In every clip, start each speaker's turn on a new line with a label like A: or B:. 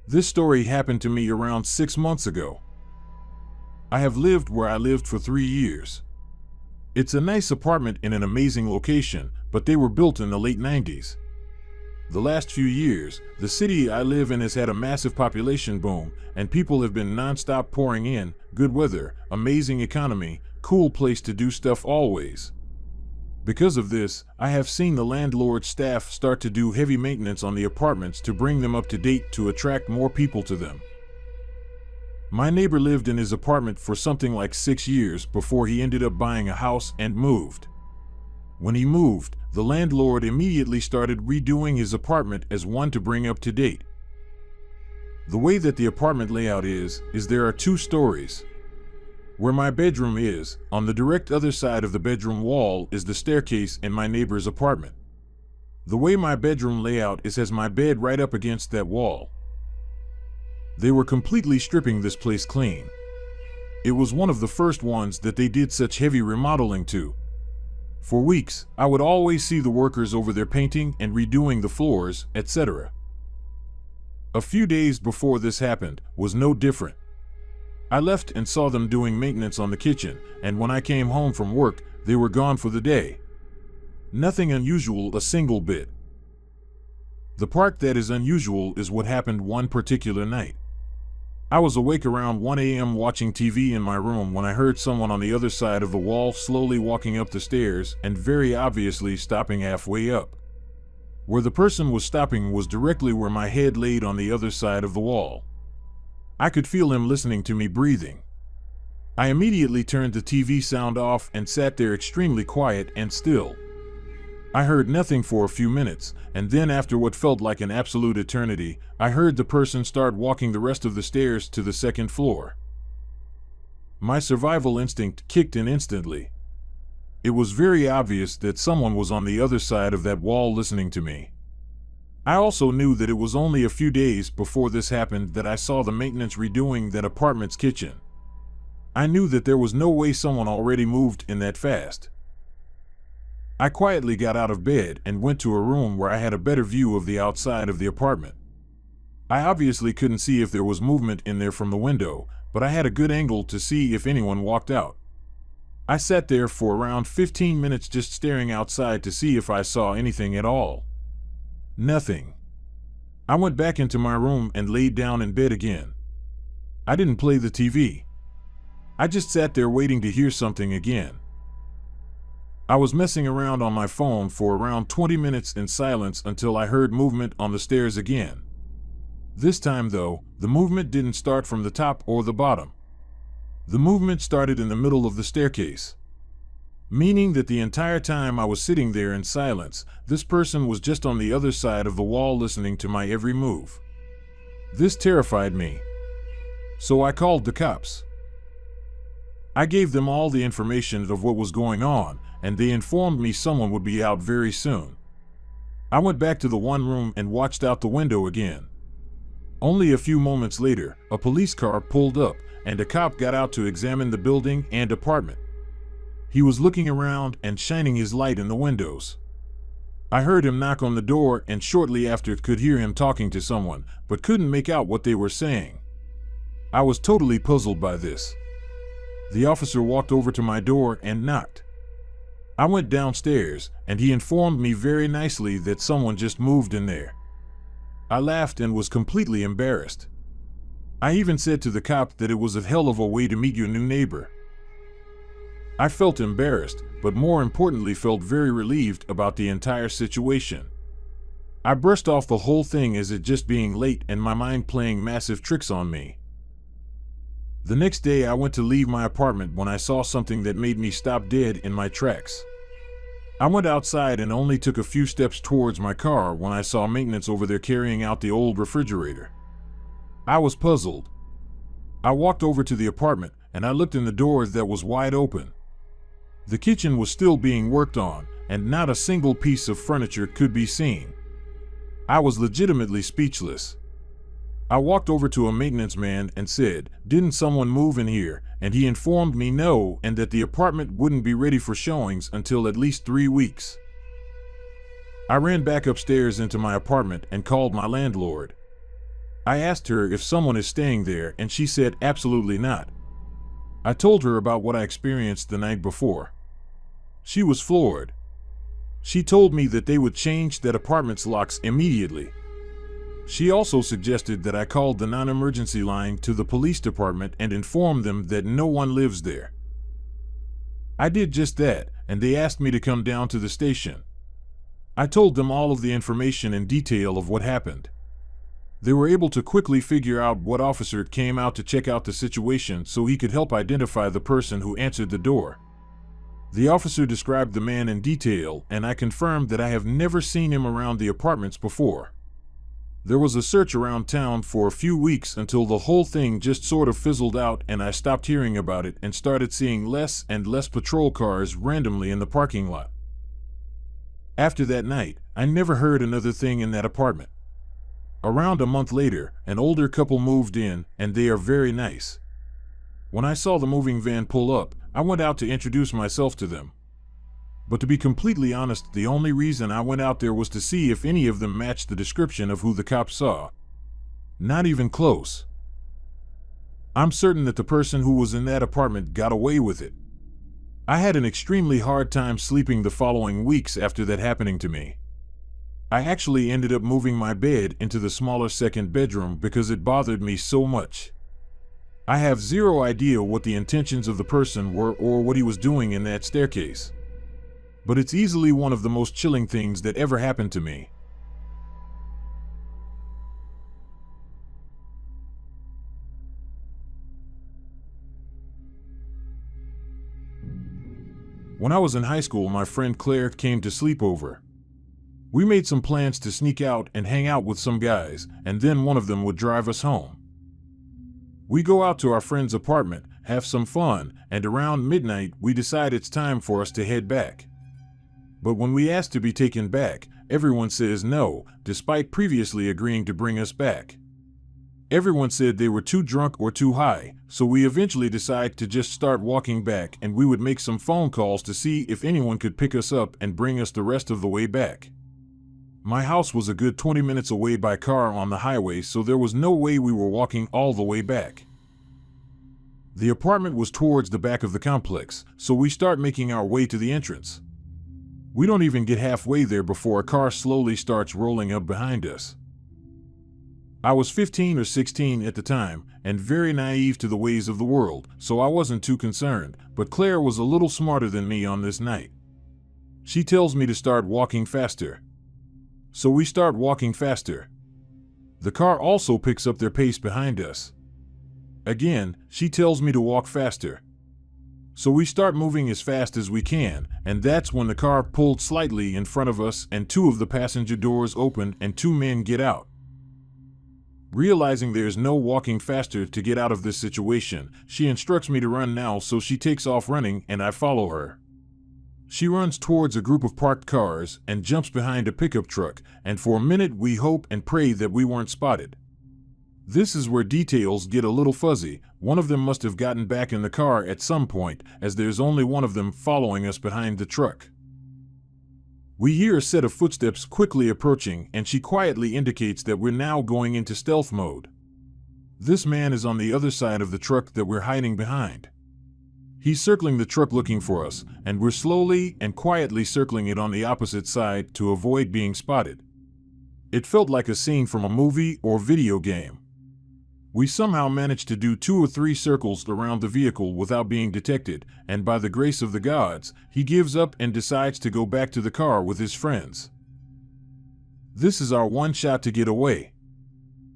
A: This story happened to me around 6 months ago. I have lived where I lived for 3 years. It's a nice apartment in an amazing location, but they were built in the late 90s. The last few years, the city I live in has had a massive population boom, and people have been non-stop pouring in. Good weather, amazing economy, cool place to do stuff always. Because of this, I have seen the landlord's staff start to do heavy maintenance on the apartments to bring them up to date to attract more people to them. My neighbor lived in his apartment for something like 6 years before he ended up buying a house and moved. When he moved, the landlord immediately started redoing his apartment as one to bring up to date. The way that the apartment layout is there are 2 stories. Where my bedroom is, on the direct other side of the bedroom wall is the staircase in my neighbor's apartment. The way my bedroom layout has my bed right up against that wall. They were completely stripping this place clean. It was one of the first ones that they did such heavy remodeling to. For weeks, I would always see the workers over there painting and redoing the floors, etc. A few days before this happened was no different. I left and saw them doing maintenance on the kitchen, and when I came home from work, they were gone for the day. Nothing unusual a single bit. The part that is unusual is what happened one particular night. I was awake around 1 a.m. watching TV in my room when I heard someone on the other side of the wall slowly walking up the stairs and very obviously stopping halfway up. Where the person was stopping was directly where my head laid on the other side of the wall. I could feel him listening to me breathing. I immediately turned the TV sound off and sat there extremely quiet and still. I heard nothing for a few minutes, and then after what felt like an absolute eternity, I heard the person start walking the rest of the stairs to the second floor. My survival instinct kicked in instantly. It was very obvious that someone was on the other side of that wall listening to me. I also knew that it was only a few days before this happened that I saw the maintenance redoing that apartment's kitchen. I knew that there was no way someone already moved in that fast. I quietly got out of bed and went to a room where I had a better view of the outside of the apartment. I obviously couldn't see if there was movement in there from the window, but I had a good angle to see if anyone walked out. I sat there for around 15 minutes just staring outside to see if I saw anything at all. Nothing. I went back into my room and laid down in bed again. I didn't play the TV. I just sat there waiting to hear something again. I was messing around on my phone for around 20 minutes in silence until I heard movement on the stairs again. This time though, the movement didn't start from the top or the bottom. The movement started in the middle of the staircase. Meaning that the entire time I was sitting there in silence, this person was just on the other side of the wall listening to my every move. This terrified me. So I called the cops. I gave them all the information of what was going on, and they informed me someone would be out very soon. I went back to the one room and watched out the window again. Only a few moments later, a police car pulled up, and a cop got out to examine the building and apartment. He was looking around and shining his light in the windows. I heard him knock on the door and shortly after could hear him talking to someone, but couldn't make out what they were saying. I was totally puzzled by this. The officer walked over to my door and knocked. I went downstairs, and he informed me very nicely that someone just moved in there. I laughed and was completely embarrassed. I even said to the cop that it was a hell of a way to meet your new neighbor. I felt embarrassed, but more importantly felt very relieved about the entire situation. I brushed off the whole thing as it just being late and my mind playing massive tricks on me. The next day I went to leave my apartment when I saw something that made me stop dead in my tracks. I went outside and only took a few steps towards my car when I saw maintenance over there carrying out the old refrigerator. I was puzzled. I walked over to the apartment and I looked in the door that was wide open. The kitchen was still being worked on and not a single piece of furniture could be seen. I was legitimately speechless. I walked over to a maintenance man and said, "Didn't someone move in here?" And he informed me no, and that the apartment wouldn't be ready for showings until at least 3 weeks. I ran back upstairs into my apartment and called my landlord. I asked her if someone is staying there, and she said absolutely not. I told her about what I experienced the night before. She was floored. She told me that they would change that apartment's locks immediately. She also suggested that I called the non-emergency line to the police department and inform them that no one lives there. I did just that, and they asked me to come down to the station. I told them all of the information in detail of what happened. They were able to quickly figure out what officer came out to check out the situation so he could help identify the person who answered the door. The officer described the man in detail, and I confirmed that I have never seen him around the apartments before. There was a search around town for a few weeks until the whole thing just sort of fizzled out and I stopped hearing about it and started seeing less and less patrol cars randomly in the parking lot. After that night, I never heard another thing in that apartment. Around a month later, an older couple moved in, and they are very nice. When I saw the moving van pull up, I went out to introduce myself to them. But to be completely honest, the only reason I went out there was to see if any of them matched the description of who the cops saw. Not even close. I'm certain that the person who was in that apartment got away with it. I had an extremely hard time sleeping the following weeks after that happening to me. I actually ended up moving my bed into the smaller second bedroom because it bothered me so much. I have zero idea what the intentions of the person were or what he was doing in that staircase. But it's easily one of the most chilling things that ever happened to me. When I was in high school, my friend Claire came to sleep over. We made some plans to sneak out and hang out with some guys, and then one of them would drive us home. We go out to our friend's apartment, have some fun, and around midnight we decide it's time for us to head back. But when we ask to be taken back, everyone says no, despite previously agreeing to bring us back. Everyone said they were too drunk or too high, so we eventually decide to just start walking back, and we would make some phone calls to see if anyone could pick us up and bring us the rest of the way back. My house was a good 20 minutes away by car on the highway, so there was no way we were walking all the way back. The apartment was towards the back of the complex, so we start making our way to the entrance. We don't even get halfway there before a car slowly starts rolling up behind us. I was 15 or 16 at the time, and very naive to the ways of the world, so I wasn't too concerned, but Claire was a little smarter than me on this night. She tells me to start walking faster. So we start walking faster. The car also picks up their pace behind us. Again, she tells me to walk faster. So we start moving as fast as we can, and that's when the car pulled slightly in front of us and two of the passenger doors open and two men get out. Realizing there's no walking faster to get out of this situation, she instructs me to run now, so she takes off running and I follow her. She runs towards a group of parked cars and jumps behind a pickup truck, and for a minute we hope and pray that we weren't spotted. This is where details get a little fuzzy. One of them must have gotten back in the car at some point, as there's only one of them following us behind the truck. We hear a set of footsteps quickly approaching, and she quietly indicates that we're now going into stealth mode. This man is on the other side of the truck that we're hiding behind. He's circling the truck looking for us, and we're slowly and quietly circling it on the opposite side to avoid being spotted. It felt like a scene from a movie or video game. We somehow managed to do 2 or 3 circles around the vehicle without being detected, and by the grace of the gods, he gives up and decides to go back to the car with his friends. This is our one shot to get away.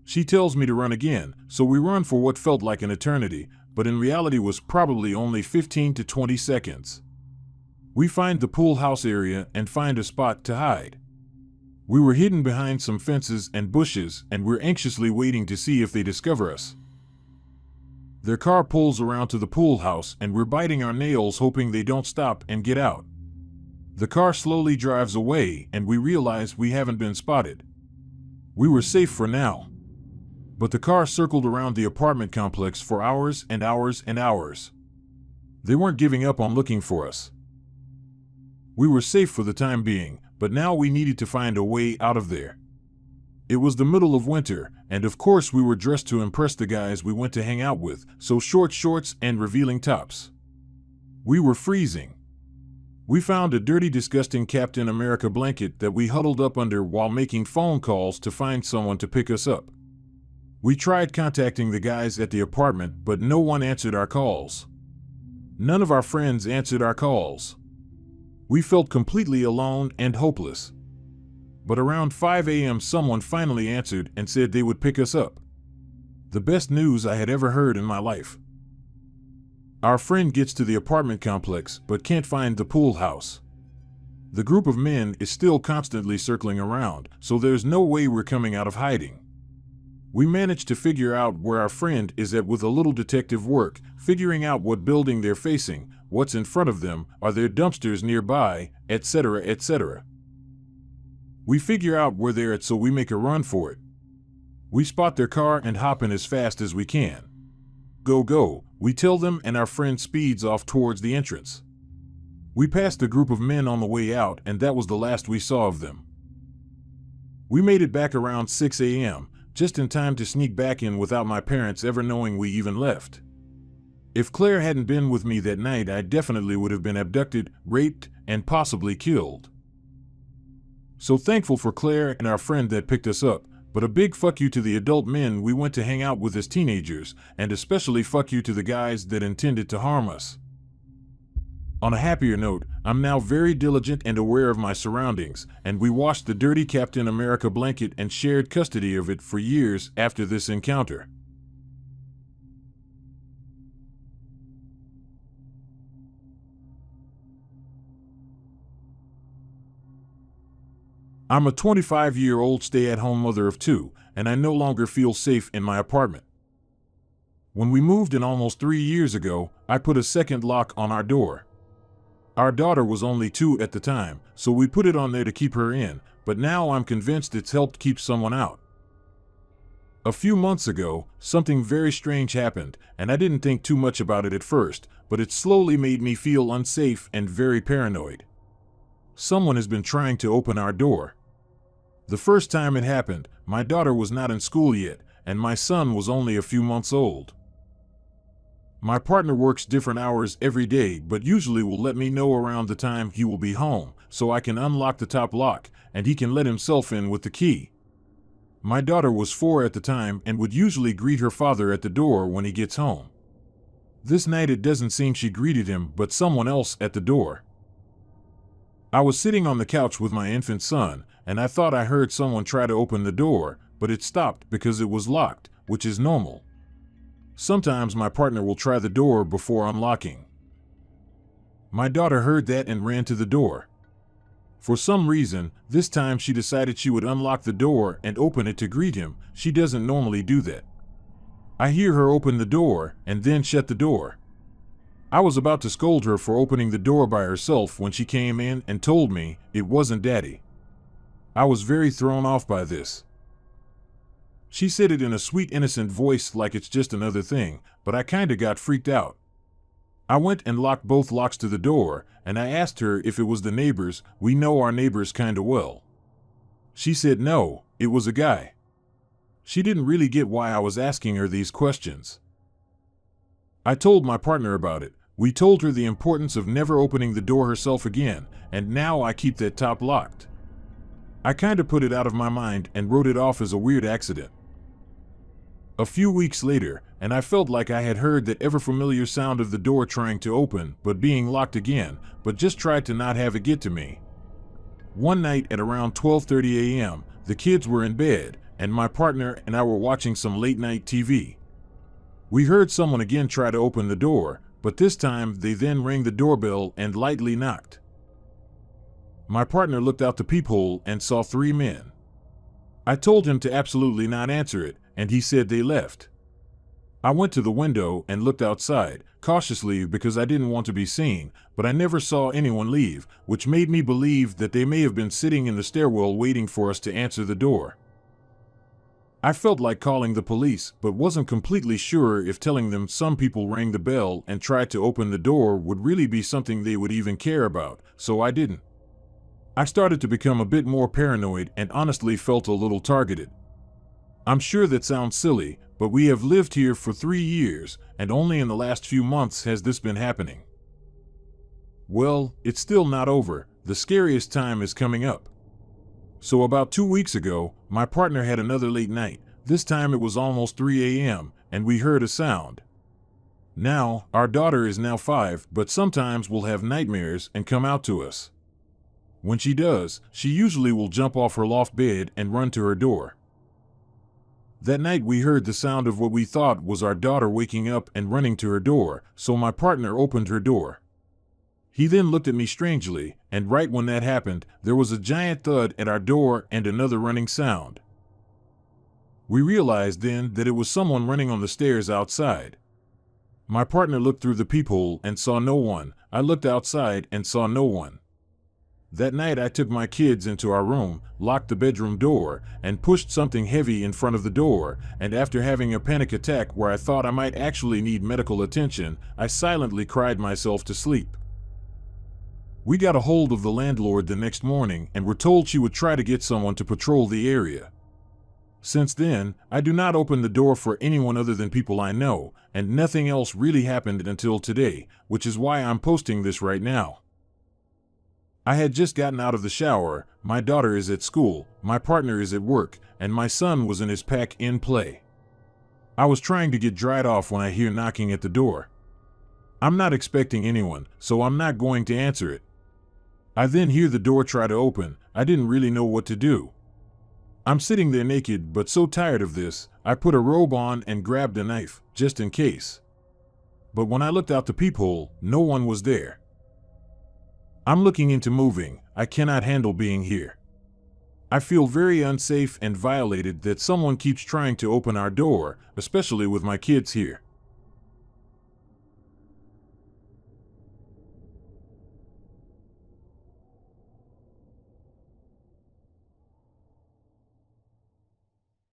A: She tells me to run again, so we run for what felt like an eternity, but in reality was probably only 15 to 20 seconds. We find the pool house area and find a spot to hide. We were hidden behind some fences and bushes, and we're anxiously waiting to see if they discover us. Their car pulls around to the pool house, and we're biting our nails hoping they don't stop and get out. The car slowly drives away, and we realize we haven't been spotted. We were safe for now. But the car circled around the apartment complex for hours and hours and hours. They weren't giving up on looking for us. We were safe for the time being, but now we needed to find a way out of there. It was the middle of winter, and of course we were dressed to impress the guys we went to hang out with, so short shorts and revealing tops. We were freezing. We found a dirty, disgusting Captain America blanket that we huddled up under while making phone calls to find someone to pick us up. We tried contacting the guys at the apartment, but no one answered our calls. None of our friends answered our calls. We felt completely alone and hopeless. But around 5 a.m. someone finally answered and said they would pick us up. The best news I had ever heard in my life. Our friend gets to the apartment complex but can't find the pool house. The group of men is still constantly circling around, so there's no way we're coming out of hiding. We managed to figure out where our friend is at with a little detective work, figuring out what building they're facing, what's in front of them, are there dumpsters nearby, etc., etc. We figure out where they're at, so we make a run for it. We spot their car and hop in as fast as we can. Go, go, we tell them, and our friend speeds off towards the entrance. We passed a group of men on the way out, and that was the last we saw of them. We made it back around 6 a.m., just in time to sneak back in without my parents ever knowing we even left. If Claire hadn't been with me that night, I definitely would have been abducted, raped, and possibly killed. So thankful for Claire and our friend that picked us up, but a big fuck you to the adult men we went to hang out with as teenagers, and especially fuck you to the guys that intended to harm us. On a happier note, I'm now very diligent and aware of my surroundings, and we washed the dirty Captain America blanket and shared custody of it for years after this encounter. I'm a 25-year-old stay-at-home mother of 2, and I no longer feel safe in my apartment. When we moved in almost 3 years ago, I put a second lock on our door. Our daughter was only 2 at the time, so we put it on there to keep her in, but now I'm convinced it's helped keep someone out. A few months ago, something very strange happened, and I didn't think too much about it at first, but it slowly made me feel unsafe and very paranoid. Someone has been trying to open our door. The first time it happened, my daughter was not in school yet, and my son was only a few months old. My partner works different hours every day, but usually will let me know around the time he will be home, so I can unlock the top lock, and he can let himself in with the key. My daughter was 4 at the time and would usually greet her father at the door when he gets home. This night it doesn't seem she greeted him, but someone else at the door. I was sitting on the couch with my infant son, and I thought I heard someone try to open the door, but it stopped because it was locked, which is normal. Sometimes my partner will try the door before unlocking. My daughter heard that and ran to the door. For some reason, this time she decided she would unlock the door and open it to greet him. She doesn't normally do that. I hear her open the door and then shut the door. I was about to scold her for opening the door by herself when she came in and told me it wasn't Daddy. I was very thrown off by this. She said it in a sweet, innocent voice like it's just another thing, but I kinda got freaked out. I went and locked both locks to the door, and I asked her if it was the neighbors. We know our neighbors kinda well. She said no, it was a guy. She didn't really get why I was asking her these questions. I told my partner about it. We told her the importance of never opening the door herself again, and now I keep that top locked. I kinda put it out of my mind and wrote it off as a weird accident. A few weeks later, and I felt like I had heard that ever-familiar sound of the door trying to open but being locked again, but just tried to not have it get to me. One night at around 12:30 a.m., the kids were in bed, and my partner and I were watching some late-night TV. We heard someone again try to open the door, but this time they then rang the doorbell and lightly knocked. My partner looked out the peephole and saw 3 men. I told him to absolutely not answer it, and he said they left. I went to the window and looked outside, cautiously because I didn't want to be seen, but I never saw anyone leave, which made me believe that they may have been sitting in the stairwell waiting for us to answer the door. I felt like calling the police, but wasn't completely sure if telling them some people rang the bell and tried to open the door would really be something they would even care about, so I didn't. I started to become a bit more paranoid and honestly felt a little targeted. I'm sure that sounds silly, but we have lived here for 3 years, and only in the last few months has this been happening. Well, it's still not over. The scariest time is coming up. So about 2 weeks ago, my partner had another late night. This time it was almost 3 a.m., and we heard a sound. Now, our daughter is now 5, but sometimes will have nightmares and come out to us. When she does, she usually will jump off her loft bed and run to her door. That night we heard the sound of what we thought was our daughter waking up and running to her door, so my partner opened her door. He then looked at me strangely, and right when that happened, there was a giant thud at our door and another running sound. We realized then that it was someone running on the stairs outside. My partner looked through the peephole and saw no one. I looked outside and saw no one. That night I took my kids into our room, locked the bedroom door, and pushed something heavy in front of the door, and after having a panic attack where I thought I might actually need medical attention, I silently cried myself to sleep. We got a hold of the landlord the next morning and were told she would try to get someone to patrol the area. Since then, I do not open the door for anyone other than people I know, and nothing else really happened until today, which is why I'm posting this right now. I had just gotten out of the shower, my daughter is at school, my partner is at work, and my son was in his pack-in play. I was trying to get dried off when I hear knocking at the door. I'm not expecting anyone, so I'm not going to answer it. I then hear the door try to open. I didn't really know what to do. I'm sitting there naked, but so tired of this, I put a robe on and grabbed a knife, just in case. But when I looked out the peephole, no one was there. I'm looking into moving. I cannot handle being here. I feel very unsafe and violated that someone keeps trying to open our door, especially with my kids here.